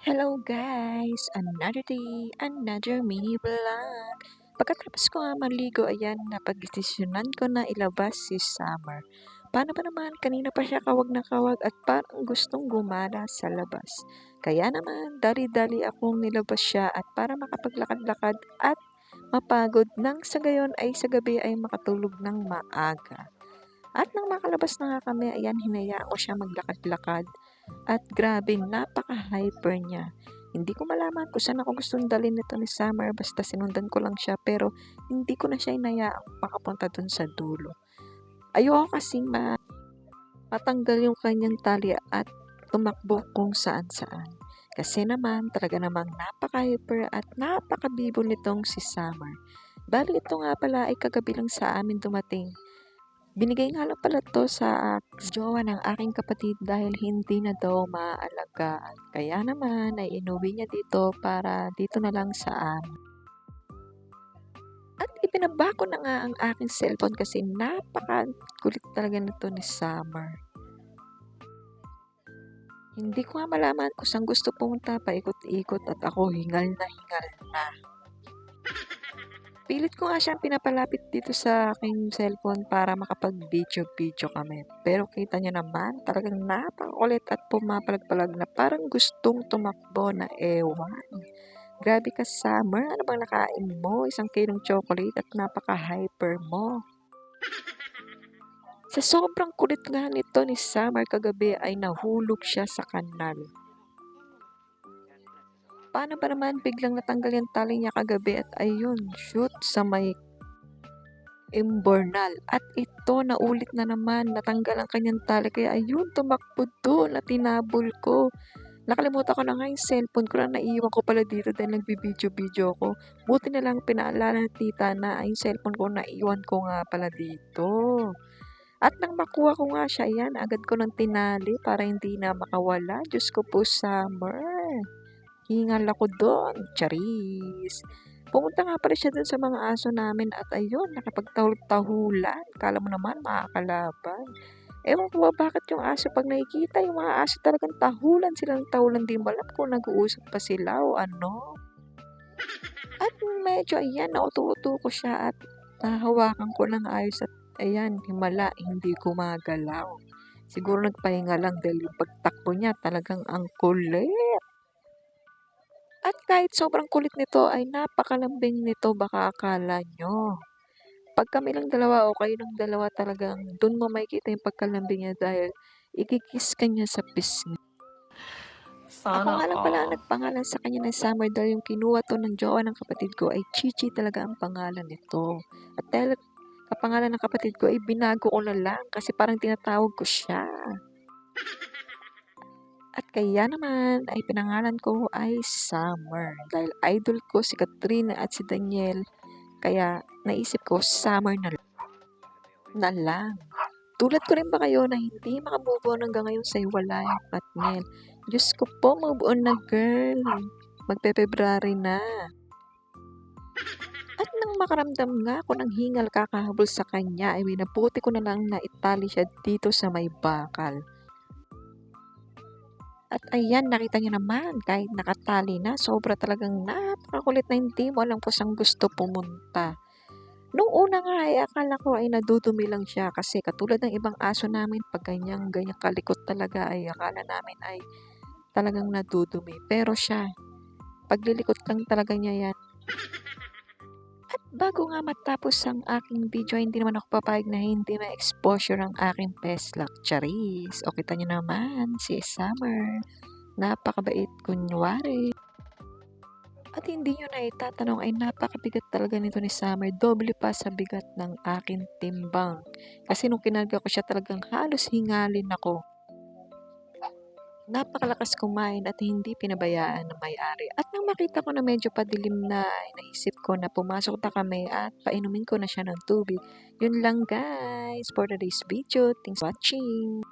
Hello guys! Another day, another mini vlog. Pagkatapos ko nga maligo, ayan, napagdesisyonan ko na ilabas si Summer. Paano ba naman, kanina pa siya kawag na kawag at parang gustong gumala sa labas. Kaya naman, dali-dali akong nilabas siya at para makapaglakad-lakad at mapagod nang sa gayon ay sa gabi ay makatulog ng maaga. At nang makalabas na nga kami, ayan, hinayaan ko siya maglakad-lakad. At grabe, napaka-hyper niya. Hindi ko malaman kung saan ako gustong dalhin nito ni Summer, basta sinundan ko lang siya, pero hindi ko na siya inayaang makapunta dun sa dulo. Ayoko kasing matanggal yung kanyang tali at tumakbo kung saan-saan. Kasi naman, talaga namang napaka-hyper at napaka-bibo nitong si Summer. Bali, ito nga pala ay kagabi lang sa amin dumating. Binigay nga lang pala 'to sa jowa ng aking kapatid dahil hindi na daw maaalagaan. Kaya naman ay inuwi niya dito para dito na lang sa amin. At ibinaba ko na nga ang aking cellphone kasi napakakulit talaga nito ni Summer. Hindi ko nga malaman kung saan gusto pumunta, paikot-ikot at ako hingal na hingal na. Pilit ko nga siyang pinapalapit dito sa aking cellphone para makapag-video-video kami. Pero kita niyo naman, talagang napakakulit at pumapalag-palag na parang gustong tumakbo na ewan. Grabe ka, Summer. Ano bang nakain mo? Isang kilong chocolate at napaka-hyper mo. Sa sobrang kulit nga nito ni Summer kagabi ay nahulog siya sa kanal. Paano ba naman biglang natanggal yung tali niya kagabi at ayun, shoot sa may imbornal. At ito, naulit na naman, natanggal ang kanyang tali. Kaya ayun, tumakbo doon at tinabol ko. Nakalimutan ko na nga yung cellphone ko na naiiwan ko pala dito dahil nagbibideo-video ko. Buti na lang pinaalala ng tita na yung cellphone ko naiwan ko nga pala dito. At nang makuha ko nga siya, yan, agad ko nang tinali para hindi na makawala. Diyos ko po, Summer. Hingal ako doon, charis. Pumunta nga pala siya dun sa mga aso namin at ayun, nakapagtahul-tahulan. Akala mo naman makakalaban. Ewan ko ba bakit yung aso pag nakikita, yung mga aso talagang tahulan sila ng tahulan. Di mo alam kung nag-uusap pa sila o ano. At medyo ayan, nauto-uto ko siya at nahawakan ko ng ayos at ayan, himala, hindi gumagalaw. Siguro nagpahinga lang dahil yung pagtakbo niya talagang ang kulit. At kahit sobrang kulit nito ay napakalambing nito, baka akala nyo. Pag kami lang dalawa o kayo ng dalawa talagang dun mo makikita yung pagkalambing niya dahil ikikis ka niya sa pisngi. Ako Sana nga lang pala ang all. nagpangalan sa kanya ng Summer dahil yung kinuha to ng jowa ng kapatid ko ay Chichi talaga ang pangalan nito. At dahil kapangalan ng kapatid ko ay binago ko na lang kasi parang tinatawag ko siya. At kaya naman ay pinangalan ko ay Summer dahil idol ko si Katrina at si Daniel. Kaya naisip ko Summer na lang. Tulad ko rin ba kayo na hindi makamove on hanggang ngayon sa hiwalay ang Katniel? Diyos ko po, move on na girl. Magpe-February na. At nang makaramdam nga ako ng hingal kakahabol sa kanya, ay minabuti ko na lang na itali siya dito sa may bakal. At ayan, nakita niyo naman, kahit nakatali na, sobra talagang napakakulit na hindi mo alam kung saan gusto pumunta. Nung una nga ay akala ko ay nadudumi lang siya kasi katulad ng ibang aso namin, pag ganyan kalikot talaga ay akala namin ay talagang nadudumi. Pero siya, paglilikot lang talaga niya yan. At bago nga matapos ang aking video, hindi naman ako papayag na hindi ma-exposure ang aking peslak. Charis! O kita niyo naman, si Summer. Napakabait kunwari. At hindi nyo na itatanong ay napakabigat talaga nito ni Summer. Doble pa sa bigat ng aking timbang. Kasi nung kinarga ko siya talagang halos hingalin ako. Napakalakas kumain at hindi pinabayaan ng may-ari. At nang makita ko na medyo padilim na, ay naisip ko na pumasok na kami at painumin ko na siya ng tubig. Yun lang guys for today's video. Thanks for watching.